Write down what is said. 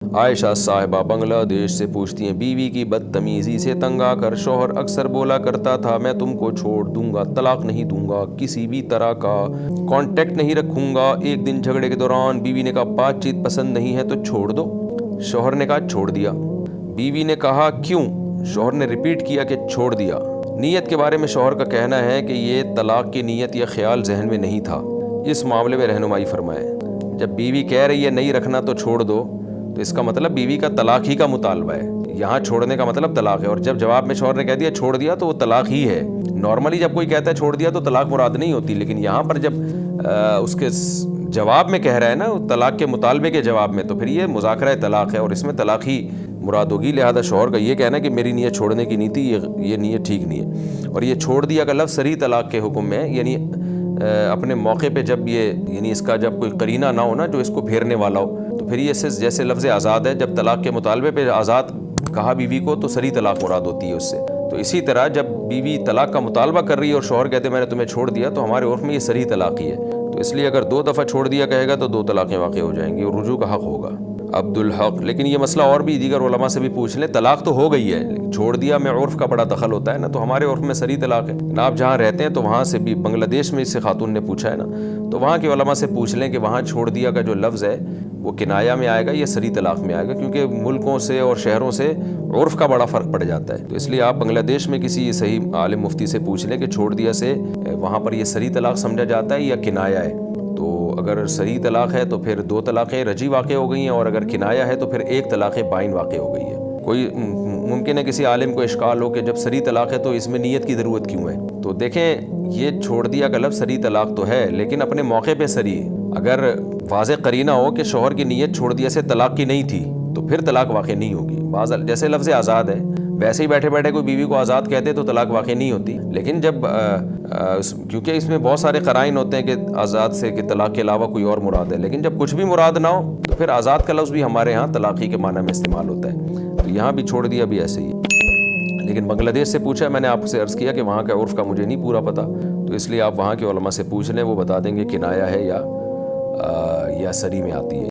عائشہ صاحبہ بنگلہ دیش سے پوچھتی ہیں، بیوی کی بدتمیزی سے تنگ آ کر شوہر اکثر بولا کرتا تھا میں تم کو چھوڑ دوں گا، طلاق نہیں دوں گا، کسی بھی طرح کا کانٹیکٹ نہیں رکھوں گا۔ ایک دن جھگڑے کے دوران بیوی نے کہا بات چیت پسند نہیں ہے تو چھوڑ دو۔ شوہر نے کہا چھوڑ دیا۔ بیوی نے کہا کیوں؟ شوہر نے ریپیٹ کیا کہ چھوڑ دیا۔ نیت کے بارے میں شوہر کا کہنا ہے کہ یہ طلاق کی نیت یا خیال ذہن میں نہیں تھا۔ اس معاملے میں رہنمائی فرمائیں۔ جب بیوی کہہ رہی ہے نہیں رکھنا تو چھوڑ دو، تو اس کا مطلب بیوی کا طلاق ہی کا مطالبہ ہے۔ یہاں چھوڑنے کا مطلب طلاق ہے، اور جب جواب میں شوہر نے کہہ دیا چھوڑ دیا تو وہ طلاق ہی ہے۔ نارملی جب کوئی کہتا ہے چھوڑ دیا تو طلاق مراد نہیں ہوتی، لیکن یہاں پر جب اس کے جواب میں کہہ رہا ہے نا طلاق کے مطالبے کے جواب میں، تو پھر یہ مذاکرہ طلاق ہے اور اس میں طلاق ہی مراد ہوگی۔ لہذا شوہر کا یہ کہنا ہے کہ میری نیت چھوڑنے کی نہیں تھی، یہ نیت ٹھیک نہیں ہے۔ اور یہ چھوڑ دیا کا لفظ صریح طلاق کے حکم میں ہے، یعنی اپنے موقع پہ جب یہ یعنی اس کا جب کوئی قرینہ نہ ہو نا جو اس کو پھیرنے والا ہو، تو پھر یہ جیسے لفظ آزاد ہے، جب طلاق کے مطالبے پہ آزاد کہا بیوی کو تو صریح طلاق مراد ہوتی ہے اس سے۔ تو اسی طرح جب بیوی طلاق کا مطالبہ کر رہی ہے اور شوہر کہتے ہیں میں نے تمہیں چھوڑ دیا، تو ہمارے عرف میں یہ صریح طلاق ہی ہے۔ تو اس لیے اگر 2 دفعہ چھوڑ دیا کہے گا تو 2 طلاقیں واقع ہو جائیں گی اور رجوع کا حق ہوگا۔ عبدالحق، لیکن یہ مسئلہ اور بھی دیگر علماء سے بھی پوچھ لیں، طلاق تو ہو گئی ہے، چھوڑ دیا میں عرف کا بڑا دخل ہوتا ہے نا، تو ہمارے عرف میں صریح طلاق ہے۔ آپ جہاں رہتے ہیں تو وہاں سے بھی بنگلہ دیش میں اس سے خاتون نے پوچھا ہے نا، تو وہاں کے علماء سے پوچھ لیں کہ وہاں چھوڑ دیا کا جو لفظ ہے وہ کنایہ میں آئے گا یا صریح طلاق میں آئے گا، کیونکہ ملکوں سے اور شہروں سے عرف کا بڑا فرق پڑ جاتا ہے۔ تو اس لیے آپ بنگلہ دیش میں کسی صحیح عالم مفتی سے پوچھ لیں کہ چھوڑ دیا سے وہاں پر یہ صریح طلاق سمجھا جاتا ہے یا کنایہ ہے۔ تو اگر صریح طلاق ہے تو پھر 2 طلاقیں رجی واقع ہو گئی ہیں، اور اگر کنایہ ہے تو پھر 1 طلاق بائن واقع ہو گئی ہے۔ کوئی ممکن ہے کسی عالم کو اشکال ہو کہ جب صریح طلاق ہے تو اس میں نیت کی ضرورت کیوں ہے؟ تو دیکھیں یہ چھوڑ دیا کا لفظ صریح طلاق تو ہے، لیکن اپنے موقع پہ صریح۔ اگر واضح قرینہ ہو کہ شوہر کی نیت چھوڑ دیا سے طلاق کی نہیں تھی تو پھر طلاق واقع نہیں ہوگی۔ جیسے لفظ آزاد ہے، ویسے ہی بیٹھے بیٹھے کوئی بیوی کو آزاد کہتے تو طلاق واقع نہیں ہوتی، لیکن جب کیونکہ اس میں بہت سارے قرائن ہوتے ہیں کہ آزاد سے کہ طلاق کے علاوہ کوئی اور مراد ہے، لیکن جب کچھ بھی مراد نہ ہو تو پھر آزاد کا لفظ بھی ہمارے ہاں طلاقی کے معنی میں استعمال ہوتا ہے۔ تو یہاں بھی چھوڑ دیا بھی ایسے ہی، لیکن بنگلہ دیش سے پوچھا ہے، میں نے آپ سے عرض کیا کہ وہاں کا عرف کا مجھے نہیں پورا پتہ، تو اس لیے آپ وہاں کے علماء سے پوچھ لیں، وہ بتا دیں گے کنایہ ہے یا صریح میں آتی ہے۔